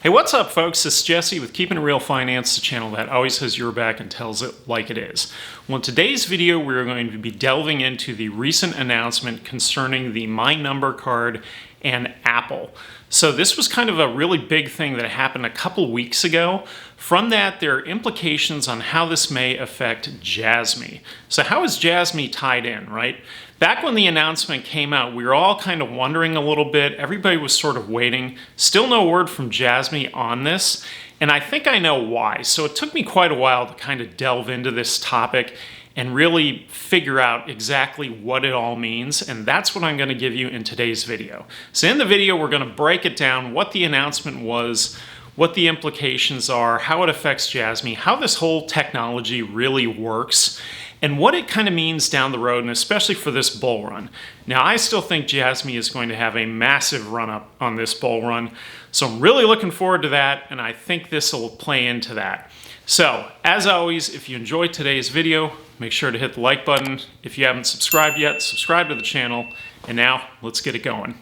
Hey, what's up, folks? This is Jesse with Keeping It Real Finance, the channel that always has your back and tells it like it is. Well, in today's video, we're going to be delving into the recent announcement concerning the My Number card and Apple. So this was kind of a really big thing that happened a couple weeks ago. From that, there are implications on how this may affect Jasmy. So how is Jasmy tied in, right? Back when the announcement came out, we were all kind of wondering a little bit. Everybody was sort of waiting. Still no word from Jasmy on this, and I think I know why. So it took me quite a while to kind of delve into this topic and really figure out exactly what it all means, and that's what I'm going to give you in today's video. So in the video, we're going to break it down, what the announcement was, what the implications are, how it affects Jasmy, how this whole technology really works, and what it kind of means down the road, and especially for this bull run. Now, I still think Jasmy is going to have a massive run-up on this bull run, so I'm really looking forward to that, and I think this will play into that. So, as always, if you enjoyed today's video, make sure to hit the like button. If you haven't subscribed yet, subscribe to the channel, and now, let's get it going.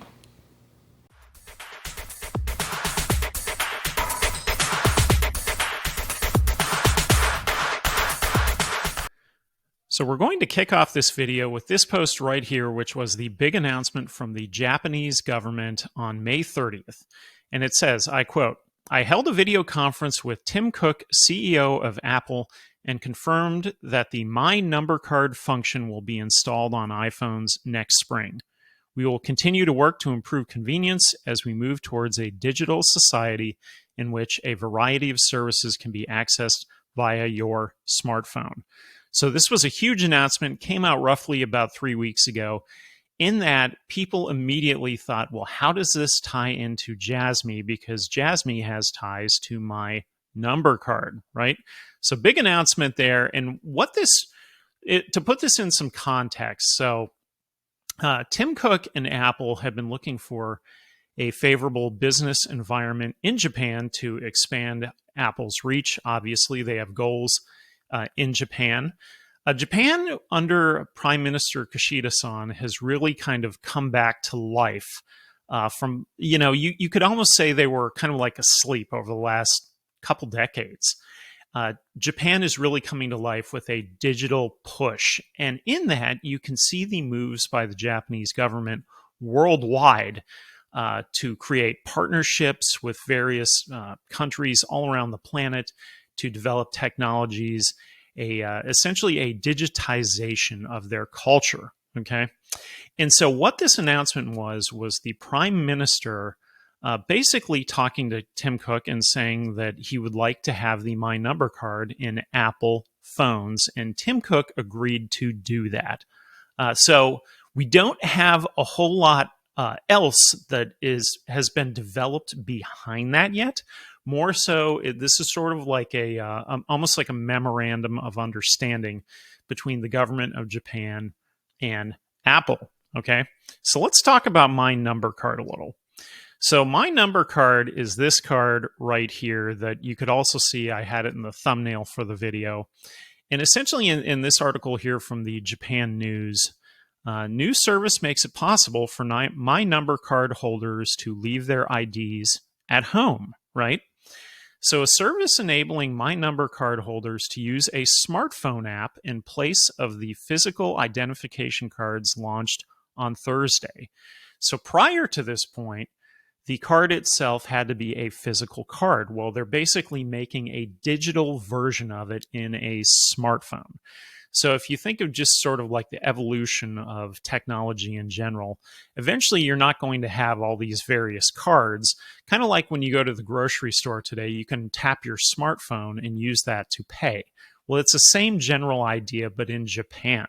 So we're going to kick off this video with this post right here, which was the big announcement from the Japanese government on May 30th. And it says, I quote, "I held a video conference with Tim Cook, CEO of Apple, and confirmed that the My Number card function will be installed on iPhones next spring. We will continue to work to improve convenience as we move towards a digital society in which a variety of services can be accessed via your smartphone." So this was a huge announcement, came out roughly about 3 weeks ago, in that people immediately thought, well, how does this tie into Jasmy? Because Jasmy has ties to My Number card, right? So big announcement there. And what this, to put this in some context, so Tim Cook and Apple have been looking for a favorable business environment in Japan to expand Apple's reach. Obviously, they have goals in Japan. Japan, under Prime Minister Kishida-san, has really kind of come back to life from, you could almost say they were kind of like asleep over the last couple decades. Japan is really coming to life with a digital push. And in that, you can see the moves by the Japanese government worldwide to create partnerships with various countries all around the planet to develop technologies, essentially a digitization of their culture, okay? And so what this announcement was the Prime Minister basically talking to Tim Cook and saying that he would like to have the My Number card in Apple phones, and Tim Cook agreed to do that. So we don't have a whole lot else that has been developed behind that yet. More so, this is sort of like almost like a memorandum of understanding between the government of Japan and Apple, okay? So let's talk about My Number card a little. So My Number card is this card right here that you could also see. I had it in the thumbnail for the video. And essentially in this article here from the Japan News, new service makes it possible for My Number card holders to leave their IDs at home, right? So a service enabling My Number card holders to use a smartphone app in place of the physical identification cards launched on Thursday. So prior to this point, the card itself had to be a physical card. Well, they're basically making a digital version of it in a smartphone. So if you think of just sort of like the evolution of technology in general, eventually you're not going to have all these various cards. Kind of like when you go to the grocery store today, you can tap your smartphone and use that to pay. Well, it's the same general idea, but in Japan.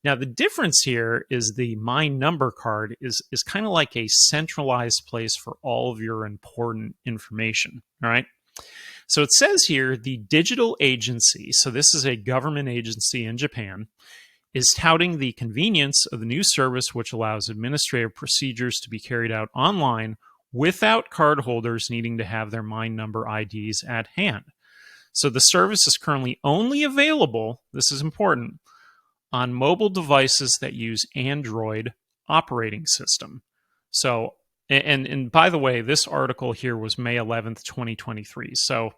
Now, the difference here is the My Number card is kind of like a centralized place for all of your important information, all right? So it says here, the digital agency, so this is a government agency in Japan, is touting the convenience of the new service, which allows administrative procedures to be carried out online without cardholders needing to have their My Number IDs at hand. So the service is currently only available, this is important, on mobile devices that use Android operating system. So And by the way, this article here was May 11th, 2023. So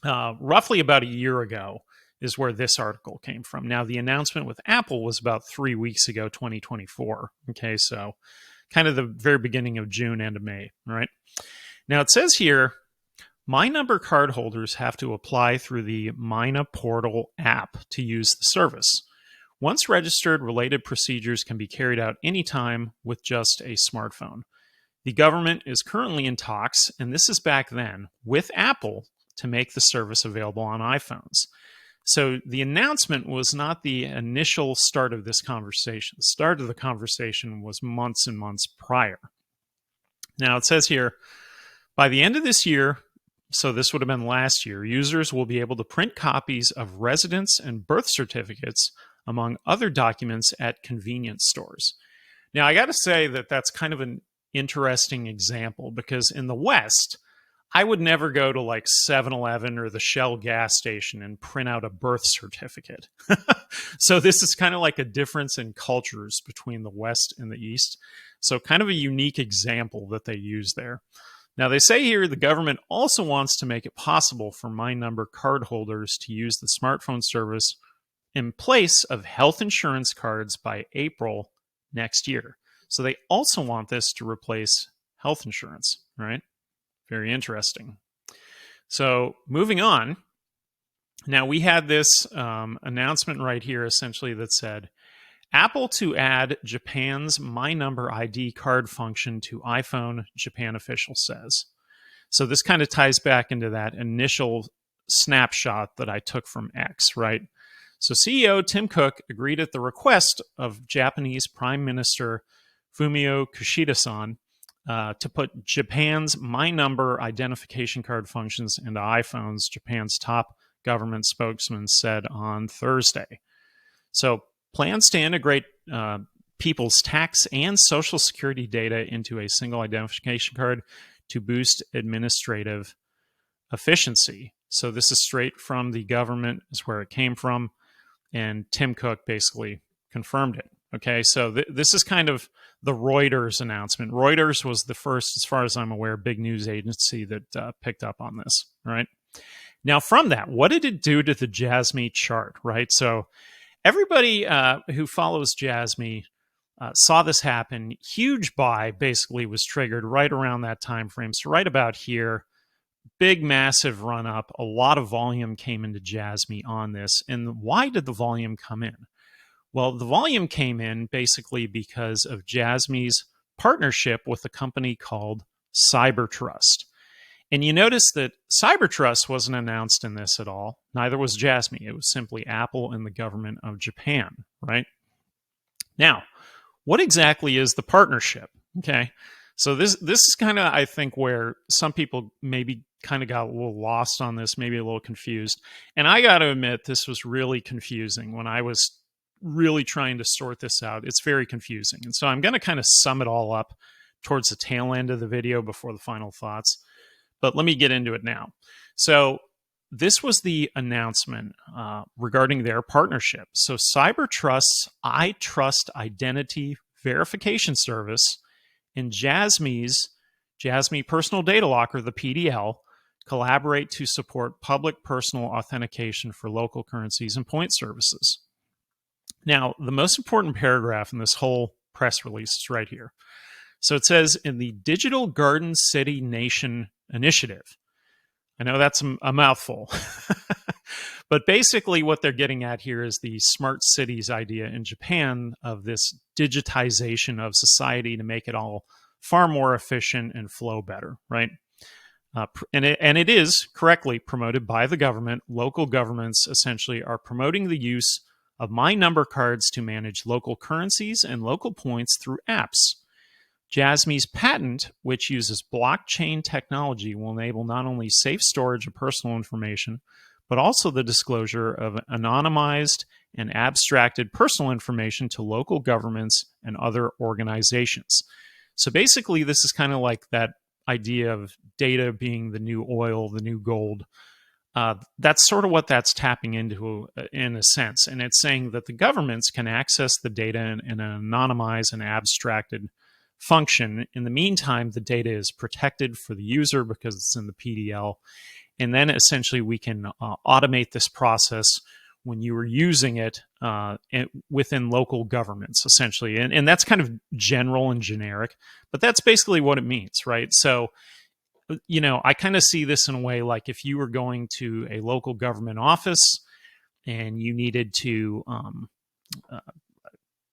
roughly about a year ago is where this article came from. Now, the announcement with Apple was about 3 weeks ago, 2024. Okay, so kind of the very beginning of June and of May, right? Now, it says here, My Number cardholders have to apply through the Mina Portal app to use the service. Once registered, related procedures can be carried out anytime with just a smartphone. The government is currently in talks, and this is back then, with Apple to make the service available on iPhones. So the announcement was not the initial start of this conversation. The start of the conversation was months and months prior. Now it says here, by the end of this year, so this would have been last year, users will be able to print copies of residence and birth certificates, among other documents, at convenience stores. Now I got to say that that's kind of an interesting example, because in the West, I would never go to like 7-Eleven or the Shell gas station and print out a birth certificate. So this is kind of like a difference in cultures between the West and the East. So kind of a unique example that they use there. Now they say here the government also wants to make it possible for My Number cardholders to use the smartphone service in place of health insurance cards by April next year. So they also want this to replace health insurance, right? Very interesting. So moving on. Now we had this announcement right here essentially that said, Apple to add Japan's My Number ID card function to iPhone, Japan official says. So this kind of ties back into that initial snapshot that I took from X, right? So CEO Tim Cook agreed at the request of Japanese Prime Minister Fumio Kishida-san to put Japan's My Number identification card functions into iPhones, Japan's top government spokesman said on Thursday. So plans to integrate people's tax and social security data into a single identification card to boost administrative efficiency. So this is straight from the government, is where it came from, and Tim Cook basically confirmed it. Okay, so this is kind of the Reuters announcement. Reuters was the first, as far as I'm aware, big news agency that picked up on this, right? Now, from that, what did it do to the Jasmy chart, right? So everybody who follows Jasmy saw this happen. Huge buy basically was triggered right around that time frame. So right about here, big, massive run up. A lot of volume came into Jasmy on this. And why did the volume come in? Well, the volume came in basically because of Jasmy's partnership with a company called CyberTrust. And you notice that CyberTrust wasn't announced in this at all. Neither was Jasmy. It was simply Apple and the government of Japan, right? Now, what exactly is the partnership? Okay, so this is kind of, I think, where some people maybe kind of got a little lost on this, maybe a little confused. And I got to admit, this was really confusing when I was really trying to sort this out. It's very confusing. And so I'm going to kind of sum it all up towards the tail end of the video before the final thoughts. But let me get into it now. So this was the announcement regarding their partnership. So CyberTrust's I Trust Identity Verification Service and Jasmy's Jasmy Personal Data Locker, the PDL, collaborate to support public personal authentication for local currencies and point services. Now, the most important paragraph in this whole press release is right here. So it says, in the Digital Garden City Nation Initiative. I know that's a mouthful. But basically what they're getting at here is the smart cities idea in Japan of this digitization of society to make it all far more efficient and flow better, right? And it is correctly promoted by the government. Local governments essentially are promoting the use of My Number cards to manage local currencies and local points through apps. Jasmy's patent, which uses blockchain technology, will enable not only safe storage of personal information, but also the disclosure of anonymized and abstracted personal information to local governments and other organizations. So basically, this is kind of like that idea of data being the new oil, the new gold. That's sort of what that's tapping into in a sense. And it's saying that the governments can access the data in an anonymized and abstracted function. In the meantime, the data is protected for the user because it's in the PDL. And then essentially we can automate this process when you are using it within local governments, essentially. And that's kind of general and generic, but that's basically what it means, right? So, I kind of see this in a way like if you were going to a local government office and you needed to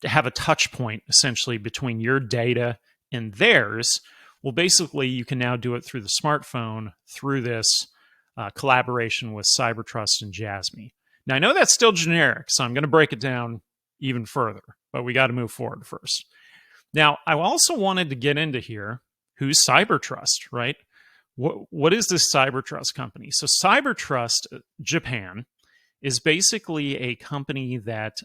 have a touch point essentially between your data and theirs. Well, basically, you can now do it through the smartphone through this collaboration with CyberTrust and Jasmy. Now, I know that's still generic, so I'm going to break it down even further, but we got to move forward first. Now, I also wanted to get into here who's CyberTrust, right? What is this CyberTrust company? So CyberTrust Japan is basically a company that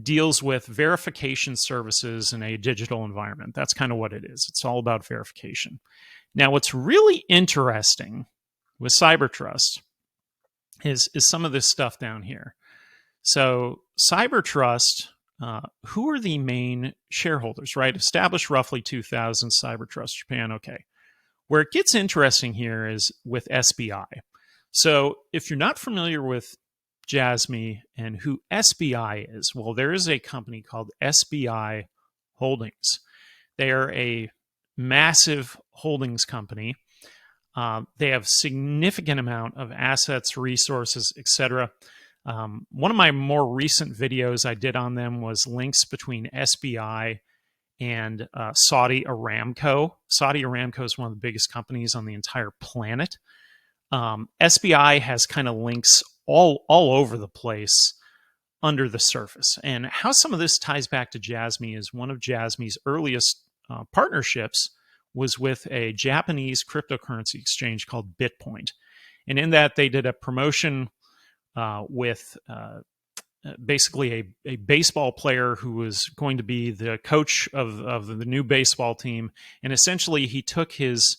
deals with verification services in a digital environment. That's kind of what it is. It's all about verification. Now, what's really interesting with CyberTrust is some of this stuff down here. So CyberTrust, who are the main shareholders, right? Established roughly 2000, CyberTrust Japan, okay. Where it gets interesting here is with SBI. So if you're not familiar with Jasmy and who SBI is, well, there is a company called SBI Holdings. They are a massive holdings company. They have significant amount of assets, resources, etc. One of my more recent videos I did on them was links between SBI and Saudi Aramco. Saudi Aramco is one of the biggest companies on the entire planet. SBI has kind of links all over the place under the surface. And how some of this ties back to Jasmy is one of Jasmy's earliest partnerships was with a Japanese cryptocurrency exchange called BitPoint. And in that, they did a promotion with basically a baseball player who was going to be the coach of the new baseball team. And essentially, he took his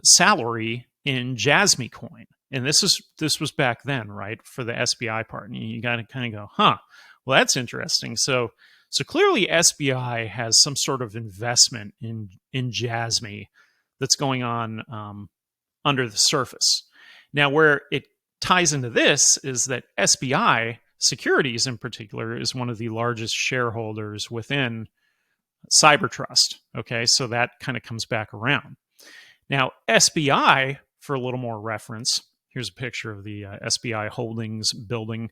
salary in Jasmy coin. And this was back then, right, for the SBI part. And you got to kind of go, well, that's interesting. So clearly SBI has some sort of investment in Jasmy that's going on under the surface. Now, where it ties into this is that SBI Securities in particular is one of the largest shareholders within CyberTrust. Okay, so that kind of comes back around. Now, SBI, for a little more reference, here's a picture of the SBI Holdings building.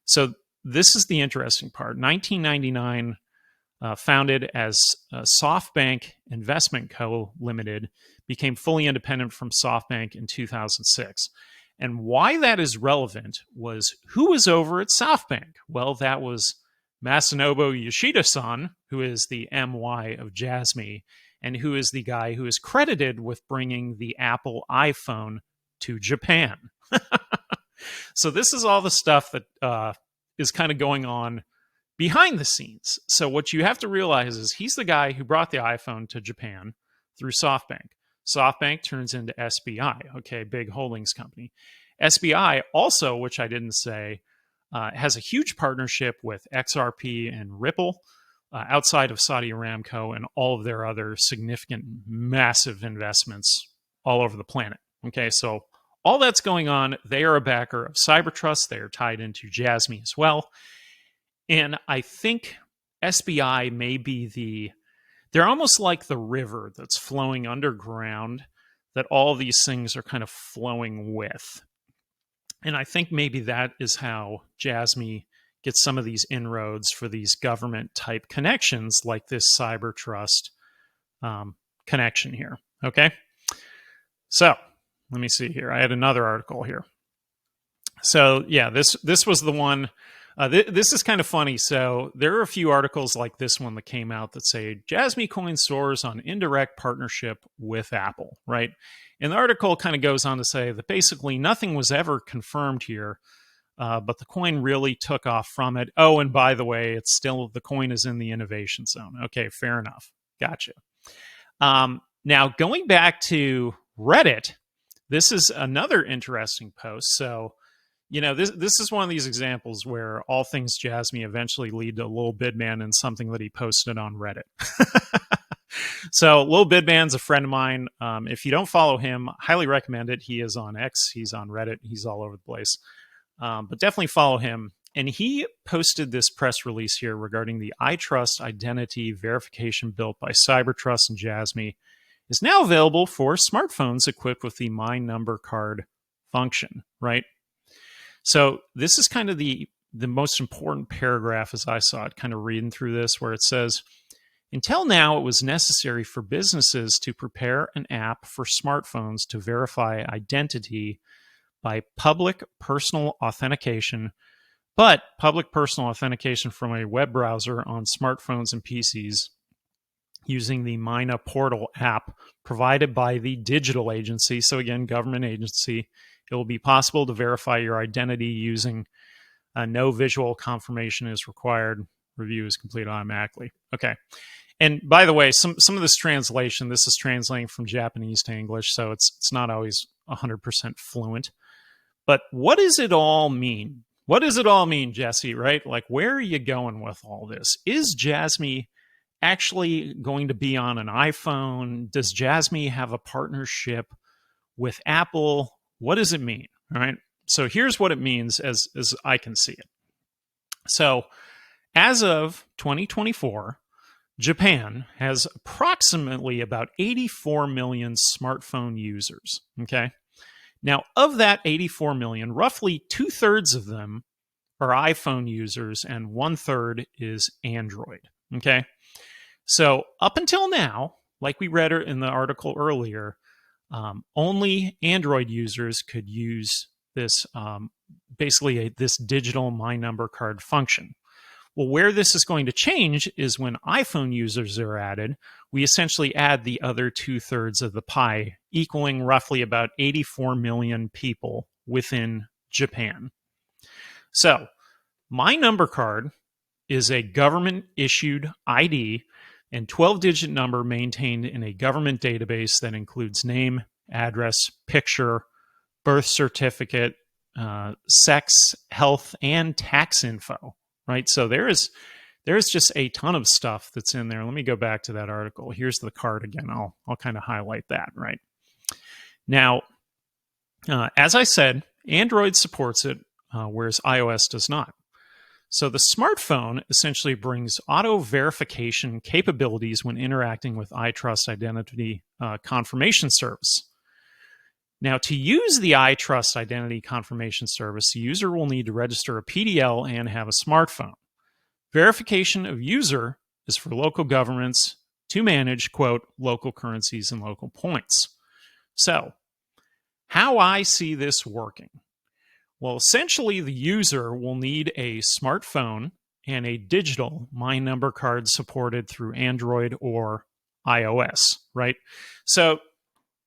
So this is the interesting part. 1999, founded as SoftBank Investment Co. Limited, became fully independent from SoftBank in 2006. And why that is relevant was who was over at SoftBank? Well, that was Masanobu Yoshida-san, who is the MY of Jasmy, and who is the guy who is credited with bringing the Apple iPhone to Japan. So this is all the stuff that is kind of going on behind the scenes. So what you have to realize is he's the guy who brought the iPhone to Japan through SoftBank. SoftBank turns into SBI, okay, big holdings company. SBI also, which I didn't say, has a huge partnership with XRP and Ripple outside of Saudi Aramco and all of their other significant, massive investments all over the planet. Okay, so all that's going on. They are a backer of CyberTrust. They are tied into Jasmy as well. And I think SBI may be they're almost like the river that's flowing underground that all these things are kind of flowing with. And I think maybe that is how Jasmy gets some of these inroads for these government type connections like this CyberTrust connection here. Okay. So let me see here. I had another article here. So yeah, this was the one. This is kind of funny. So there are a few articles like this one that came out that say Jasmy coin soars on indirect partnership with Apple, right? And the article kind of goes on to say that basically nothing was ever confirmed here, but the coin really took off from it. Oh, and by the way, the coin is in the innovation zone. Okay, fair enough. Gotcha. Now going back to Reddit, this is another interesting post. So this is one of these examples where all things Jasmy eventually lead to Lil Bidman and something that he posted on Reddit. So Lil Bidman's a friend of mine. If you don't follow him, highly recommend it. He is on X. He's on Reddit. He's all over the place. But definitely follow him. And he posted this press release here regarding the iTrust identity verification built by CyberTrust and Jasmy is now available for smartphones equipped with the My Number Card function, right? So this is kind of the most important paragraph as I saw it, kind of reading through this, where it says, until now, it was necessary for businesses to prepare an app for smartphones to verify identity by public personal authentication, but public personal authentication from a web browser on smartphones and PCs using the Mina Portal app provided by the digital agency. So again, government agency. It will be possible to verify your identity using no visual confirmation is required. Review is complete automatically. Okay. And by the way, some of this translation, this is translating from Japanese to English, so it's not always 100% fluent. But what does it all mean? What does it all mean, Jesse, right? Like, where are you going with all this? Is Jasmy actually going to be on an iPhone? Does Jasmy have a partnership with Apple? What does it mean? All right. So here's what it means as I can see it. So as of 2024, Japan has approximately about 84 million smartphone users. Okay. Now, of that 84 million, roughly 2/3 of them are iPhone users and 1/3 is Android. Okay. So up until now, like we read in the article earlier, only Android users could use this, basically this digital My Number Card function. Well, where this is going to change is when iPhone users are added, we essentially add the other 2/3 of the pie, equaling roughly about 84 million people within Japan. So, My Number Card is a government-issued ID and 12-digit number maintained in a government database that includes name, address, picture, birth certificate, sex, health, and tax info. Right, so there's just a ton of stuff that's in there. Let me go back to that article. Here's the card again. I'll kind of highlight that. Right now, as I said, Android supports it, whereas iOS does not. So the smartphone essentially brings auto verification capabilities when interacting with iTrust Identity Confirmation Service. Now, to use the iTrust Identity Confirmation Service, the user will need to register a PDL and have a smartphone. Verification of user is for local governments to manage, quote, local currencies and local points. So, how I see this working? Well, essentially, the user will need a smartphone and a digital My Number Card supported through Android or iOS, right? So,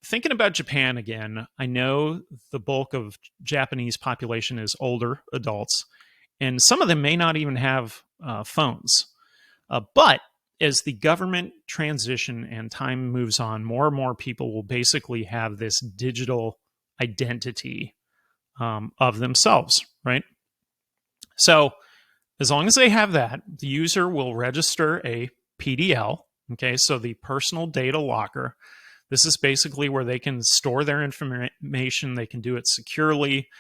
thinking about Japan again, I know the bulk of Japanese population is older adults, and some of them may not even have phones. But as the government transition and time moves on, more and more people will basically have this digital identity of themselves, right? So as long as they have that, the user will register a PDL, okay, so the personal data locker. This is basically where they can store their information. They can do it securely.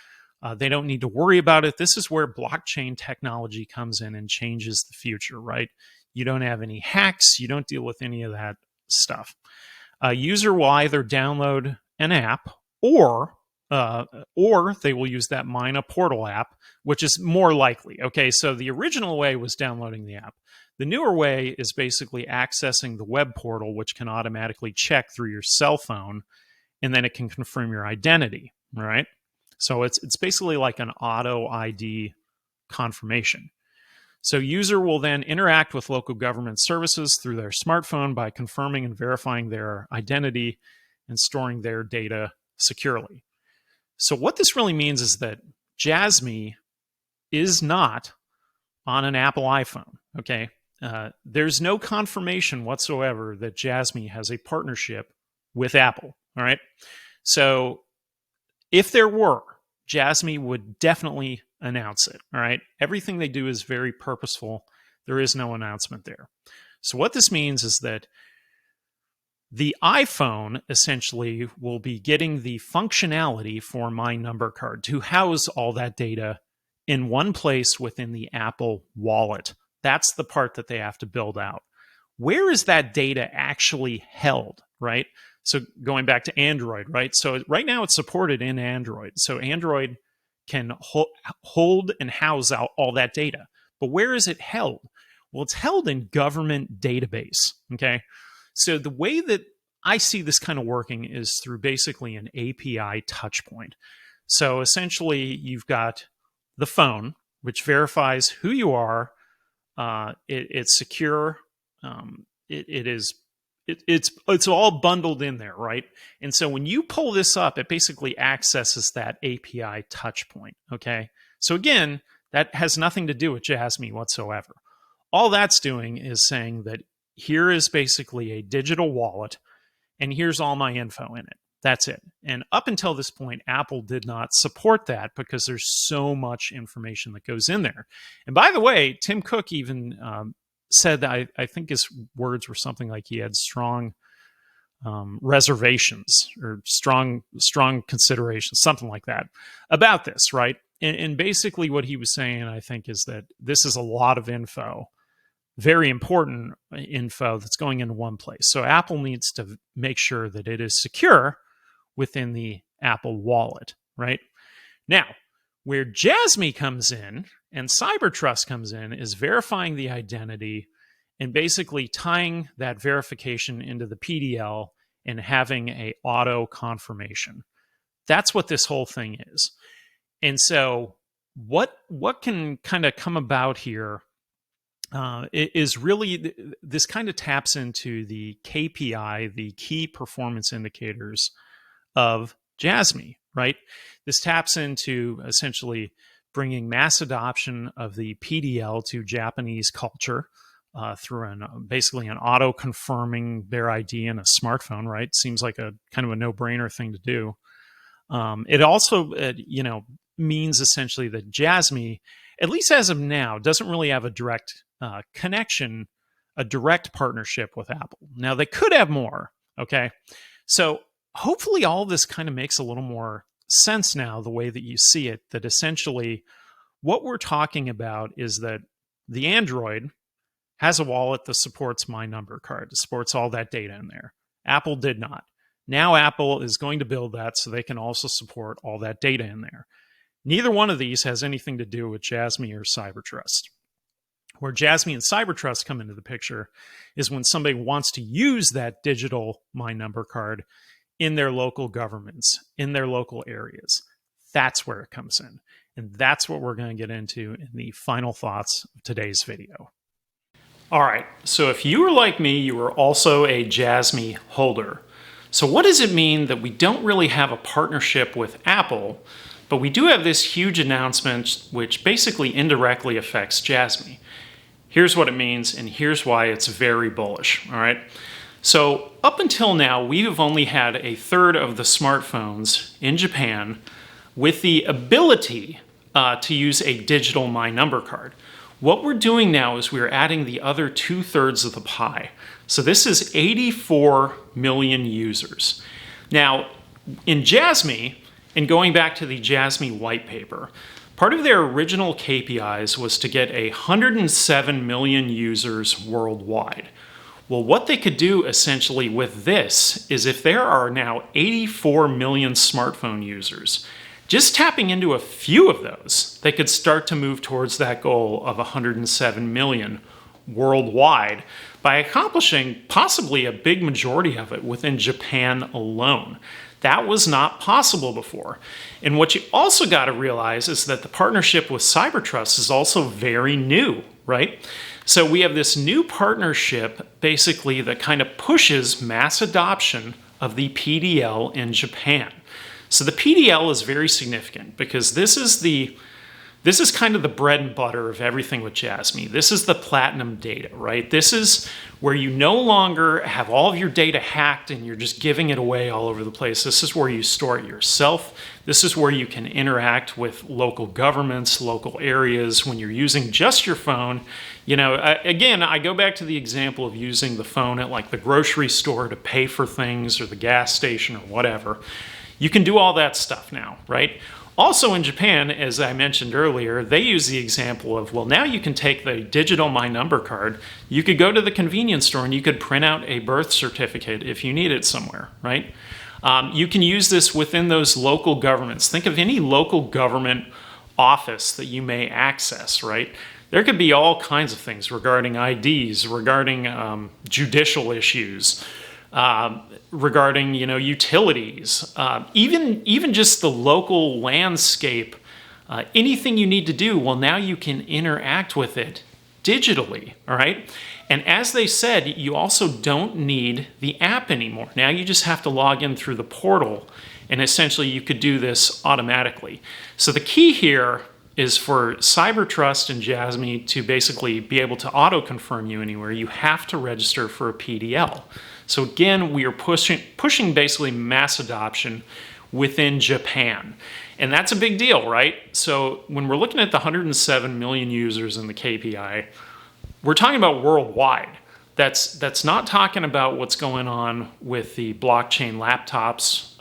They don't need to worry about it. This is where blockchain technology comes in and changes the future, right? You don't have any hacks. You don't deal with any of that stuff. A user will either download an app or they will use that Mina Portal app, which is more likely. Okay, so the original way was downloading the app. The newer way is basically accessing the web portal, which can automatically check through your cell phone, and then it can confirm your identity, right? So it's basically like an auto ID confirmation. So user will then interact with local government services through their smartphone by confirming and verifying their identity and storing their data securely. So what this really means is that Jasmy is not on an Apple iPhone, okay? There's no confirmation whatsoever that Jasmy has a partnership with Apple, all right? So if there were, Jasmy would definitely announce it. All right. Everything they do is very purposeful. There is no announcement there. So what this means is that the iPhone essentially will be getting the functionality for My Number Card to house all that data in one place within the Apple Wallet. That's the part that they have to build out. Where is that data actually held, right? So going back to Android, right? So right now it's supported in Android. So Android can hold and house out all that data. But where is it held? Well, it's held in government database, okay? So the way that I see this kind of working is through basically an API touch point. So essentially, you've got the phone, which verifies who you are. It's secure. It's all bundled in there, right? And so when you pull this up, it basically accesses that API touch point, okay? So again, that has nothing to do with Jasmy whatsoever. All that's doing is saying that here is basically a digital wallet, and here's all my info in it. That's it. And up until this point, Apple did not support that because there's so much information that goes in there. And by the way, Tim Cook even said that I think his words were something like he had strong reservations or strong considerations, something like that, about this, right? And basically what he was saying, I think, is that this is a lot of info, very important info that's going into one place. So Apple needs to make sure that it is secure within the Apple Wallet, right? Now, where Jasmy comes in and CyberTrust comes in is verifying the identity and basically tying that verification into the PDL and having a auto confirmation. That's what this whole thing is. And so what can kind of come about here is really, this kind of taps into the KPI, the key performance indicators of Jasmy, right? This taps into essentially bringing mass adoption of the PDL to Japanese culture through basically an auto confirming their ID in a smartphone, right? Seems like a kind of a no-brainer thing to do. It also, means essentially that Jasmy, at least as of now, doesn't really have a direct connection, a direct partnership with Apple. Now, they could have more, okay? So hopefully all of this kind of makes a little more sense now, the way that you see it, that essentially what we're talking about is that the Android has a wallet that supports My Number Card, it supports all that data in there. Apple did not. Now Apple is going to build that so they can also support all that data in there. Neither one of these has anything to do with Jasmy or CyberTrust. Where Jasmy and CyberTrust come into the picture is when somebody wants to use that digital My Number Card in their local governments, in their local areas. That's where it comes in. And that's what we're going to get into in the final thoughts of today's video. All right, so if you were like me, you were also a Jasmy holder. So what does it mean that we don't really have a partnership with Apple, but we do have this huge announcement which basically indirectly affects Jasmy? Here's what it means, and here's why it's very bullish, all right? So up until now, we have only had a third of the smartphones in Japan with the ability to use a digital My Number Card. What we're doing now is we're adding the other 2/3 of the pie. So this is 84 million users. Now, in Jasmy, and going back to the Jasmy white paper, part of their original KPIs was to get 107 million users worldwide. Well, what they could do essentially with this is, if there are now 84 million smartphone users, just tapping into a few of those, they could start to move towards that goal of 107 million worldwide by accomplishing possibly a big majority of it within Japan alone. That was not possible before. And what you also got to realize is that the partnership with CyberTrust is also very new, right? So we have this new partnership basically that kind of pushes mass adoption of the PDL in Japan. So the PDL is very significant because this is the This is kind of the bread and butter of everything with Jasmy. This is the platinum data, right? This is where you no longer have all of your data hacked and you're just giving it away all over the place. This is where you store it yourself. This is where you can interact with local governments, local areas when you're using just your phone. You know, again, I go back to the example of using the phone at like the grocery store to pay for things or the gas station or whatever. You can do all that stuff now, right? Also in Japan, as I mentioned earlier, they use the example of, well, now you can take the digital My Number card, you could go to the convenience store and you could print out a birth certificate if you need it somewhere, right? You can use this within those local governments. Think of any local government office that you may access, right? There could be all kinds of things regarding IDs, regarding judicial issues, regarding, you know, utilities, even just the local landscape, anything you need to do, well, now you can interact with it digitally, all right? And as they said, you also don't need the app anymore. Now you just have to log in through the portal, and essentially you could do this automatically. So the key here is for CyberTrust and Jasmy to basically be able to auto-confirm you anywhere. You have to register for a PDL. So again, we are pushing basically mass adoption within Japan. And that's a big deal, right? So when we're looking at the 107 million users in the KPI, we're talking about worldwide. That's not talking about what's going on with the blockchain laptops,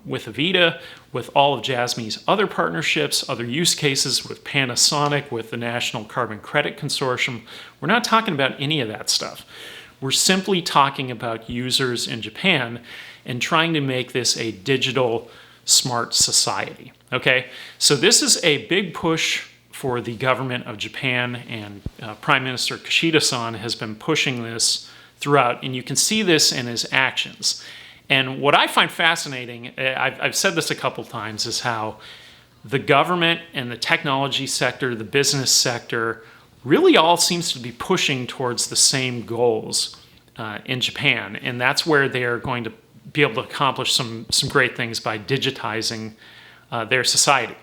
with Avita, with all of Jasmy's other partnerships, other use cases with Panasonic, with the National Carbon Credit Consortium. We're not talking about any of that stuff. We're simply talking about users in Japan and trying to make this a digital smart society, okay? So this is a big push for the government of Japan, and Prime Minister Kishida-san has been pushing this throughout, and you can see this in his actions. And what I find fascinating, I've said this a couple times, is how the government and the technology sector, the business sector, really all seems to be pushing towards the same goals in Japan. And that's where they're going to be able to accomplish some great things by digitizing their society.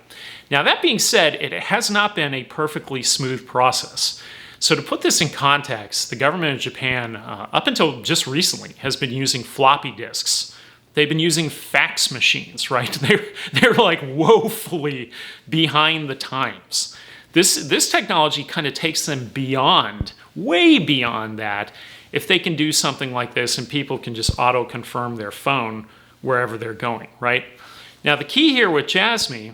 Now, that being said, it has not been a perfectly smooth process. So to put this in context, the government of Japan, up until just recently, has been using floppy disks. They've been using fax machines, right? They're like woefully behind the times. This technology kind of takes them beyond, way beyond that, if they can do something like this and people can just auto-confirm their phone wherever they're going, right? Now, the key here with Jasmy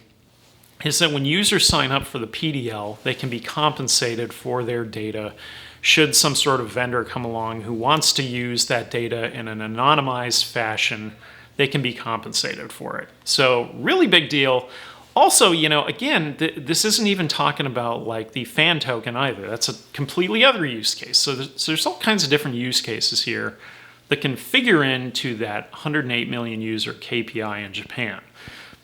is that when users sign up for the PDL, they can be compensated for their data should some sort of vendor come along who wants to use that data in an anonymized fashion. They can be compensated for it. So really big deal. Also, you know, again, this isn't even talking about like the fan token either. That's a completely other use case. So there's all kinds of different use cases here that can figure into that 108 million user KPI in Japan.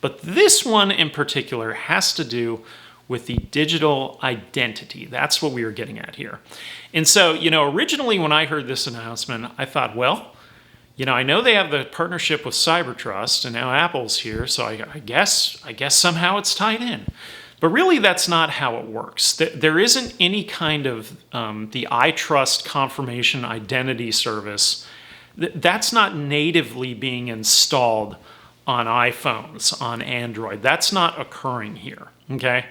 But this one in particular has to do with the digital identity. That's what we were getting at here. And so, you know, originally when I heard this announcement, I thought, well, you know, I know they have the partnership with CyberTrust, and now Apple's here, so I guess somehow it's tied in. But really, that's not how it works. There isn't any kind of the iTrust confirmation identity service. That's not natively being installed on iPhones, on Android. That's not occurring here, okay?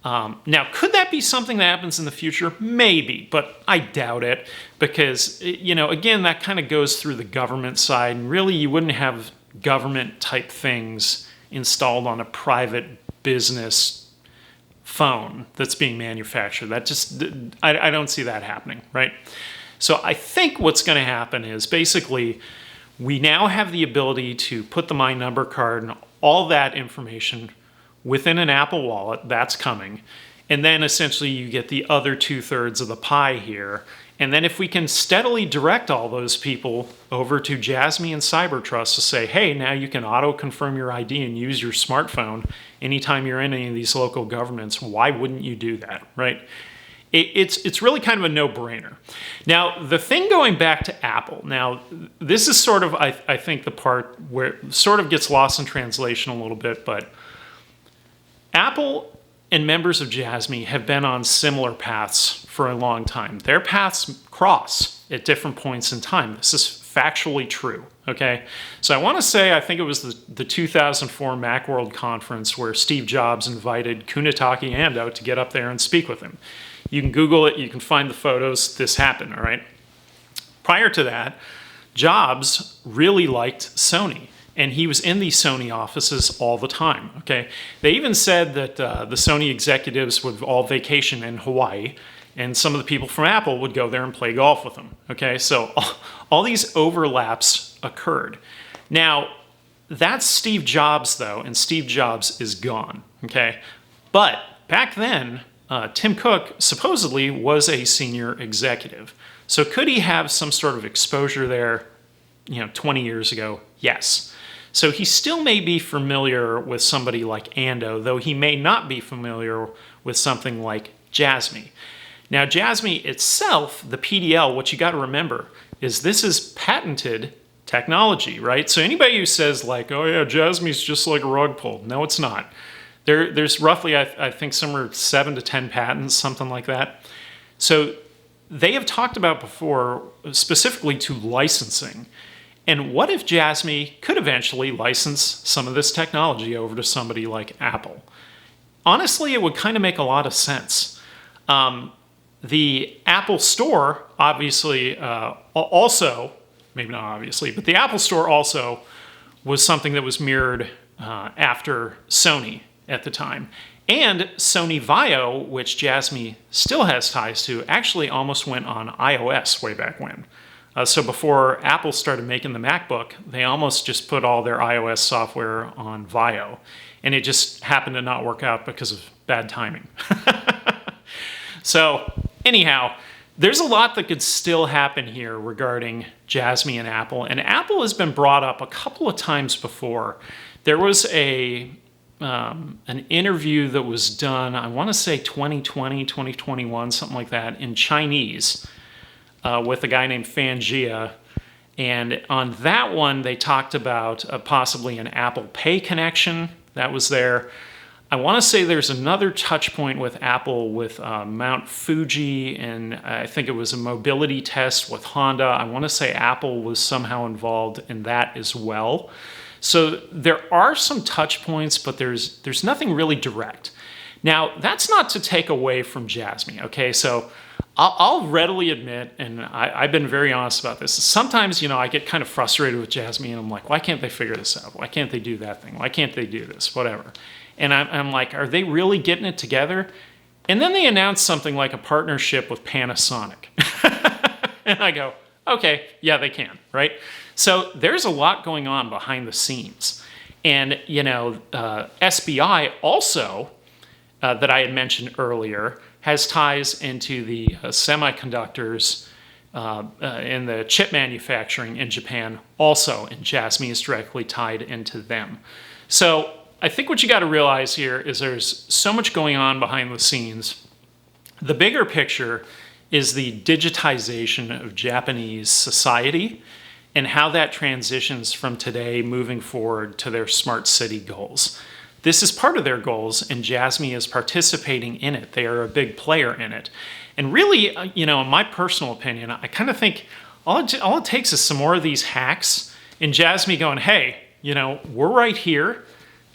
Now, could that be something that happens in the future? Maybe, but I doubt it because, you know, again, that kind of goes through the government side, and really you wouldn't have government-type things installed on a private business phone that's being manufactured. That just, I don't see that happening, right? So I think what's going to happen is basically we now have the ability to put the My Number card and all that information within an Apple Wallet. That's coming. And then essentially you get the other 2/3 of the pie here. And then if we can steadily direct all those people over to Jasmy and CyberTrust to say, hey, now you can auto-confirm your ID and use your smartphone anytime you're in any of these local governments, why wouldn't you do that, right? It's really kind of a no-brainer. Now, the thing going back to Apple, now, this is sort of, I think, the part where it sort of gets lost in translation a little bit, but Apple and members of Jasmy have been on similar paths for a long time. Their paths cross at different points in time. This is factually true, okay? So I want to say, I think it was the 2004 Macworld conference where Steve Jobs invited Kunitake Ando to get up there and speak with him. You can Google it, you can find the photos. This happened, all right? Prior to that, Jobs really liked Sony, and he was in these Sony offices all the time, okay? They even said that the Sony executives would all vacation in Hawaii, and some of the people from Apple would go there and play golf with them, okay? So all these overlaps occurred. Now, that's Steve Jobs, though, and Steve Jobs is gone, okay? But back then, Tim Cook supposedly was a senior executive. So could he have some sort of exposure there, 20 years ago? Yes. So he still may be familiar with somebody like Ando, though he may not be familiar with something like Jasmy. Now, Jasmy itself, the PDL, what you got to remember is this is patented technology, right? So anybody who says like, oh yeah, Jasmy's just like a rug pull. No, it's not. There's roughly, I think, somewhere 7 to 10 patents, something like that. So they have talked about before, specifically to licensing. And what if Jasmy could eventually license some of this technology over to somebody like Apple? Honestly, it would kind of make a lot of sense. The Apple Store, obviously, also, maybe not obviously, but the Apple Store also was something that was mirrored after Sony at the time. And Sony Vaio, which Jasmy still has ties to, actually almost went on iOS way back when. So before Apple started making the MacBook, they almost just put all their iOS software on Vaio. And it just happened to not work out because of bad timing. So anyhow, there's a lot that could still happen here regarding Jasmy and Apple. And Apple has been brought up a couple of times before. There was an interview that was done, I want to say 2020, 2021, something like that, in Chinese with a guy named Fan Jia. And on that one, they talked about possibly an Apple Pay connection that was there. I want to say there's another touch point with Apple with Mount Fuji, and I think it was a mobility test with Honda. I want to say Apple was somehow involved in that as well. So there are some touch points, but there's nothing really direct. Now, that's not to take away from Jasmy, okay? So I'll readily admit, and I've been very honest about this, sometimes, I get kind of frustrated with Jasmy, and I'm like, why can't they figure this out? Why can't they do that thing? Why can't they do this? Whatever. And I'm like, are they really getting it together? And then they announce something like a partnership with Panasonic. And I go, okay, yeah, they can, right? So there's a lot going on behind the scenes. And, SBI also, that I had mentioned earlier, has ties into the semiconductors in the chip manufacturing in Japan also, and Jasmy is directly tied into them. So I think what you got to realize here is there's so much going on behind the scenes. The bigger picture is the digitization of Japanese society and how that transitions from today moving forward to their smart city goals. This is part of their goals, and Jasmy is participating in it. They are a big player in it. And really, in my personal opinion, I kind of think all it takes is some more of these hacks, and Jasmy going, hey, we're right here.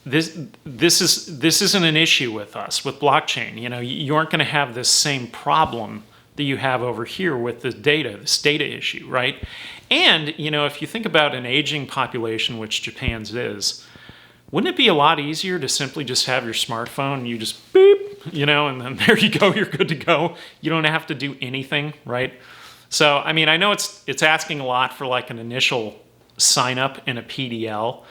This isn't an issue with us, with blockchain. You aren't going to have this same problem that you have over here with this data issue, right? And, if you think about an aging population, which Japan's is, wouldn't it be a lot easier to simply just have your smartphone and you just beep, and then there you go, you're good to go. You don't have to do anything, right? So, I know it's asking a lot for like an initial sign up in a PDL,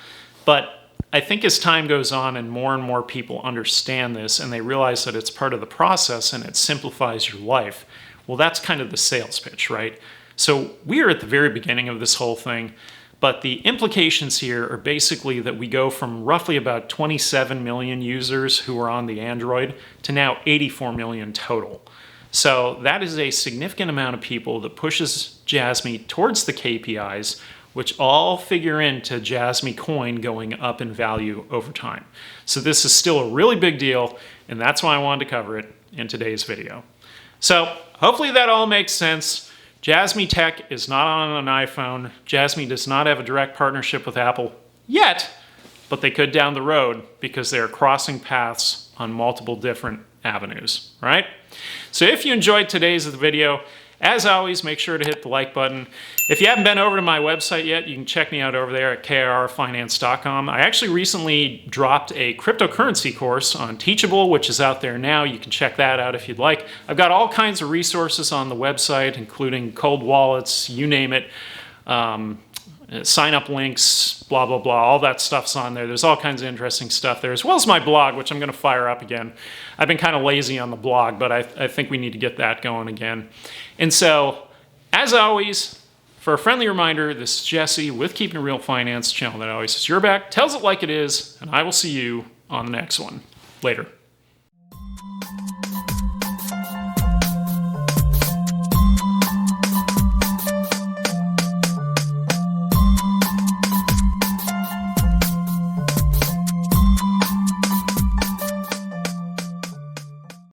but I think as time goes on and more people understand this and they realize that it's part of the process and it simplifies your life, well, that's kind of the sales pitch, right? So we are at the very beginning of this whole thing, but the implications here are basically that we go from roughly about 27 million users who are on the Android to now 84 million total. So that is a significant amount of people that pushes Jasmy towards the KPIs, which all figure into Jasmy coin going up in value over time. So this is still a really big deal, and that's why I wanted to cover it in today's video. So hopefully that all makes sense. Jasmy Tech is not on an iPhone. Jasmy does not have a direct partnership with Apple yet, but they could down the road because they're crossing paths on multiple different avenues, right? So if you enjoyed today's video, as always, make sure to hit the like button. If you haven't been over to my website yet, you can check me out over there at KIRfinance.com. I actually recently dropped a cryptocurrency course on Teachable, which is out there now. You can check that out if you'd like. I've got all kinds of resources on the website, including cold wallets, you name it, sign-up links, blah, blah, blah. All that stuff's on there. There's all kinds of interesting stuff there, as well as my blog, which I'm going to fire up again. I've been kind of lazy on the blog, but I think we need to get that going again. And so, as always, for a friendly reminder, this is Jesse with Keeping It Real Finance, channel that always has your back, tells it like it is, and I will see you on the next one. Later.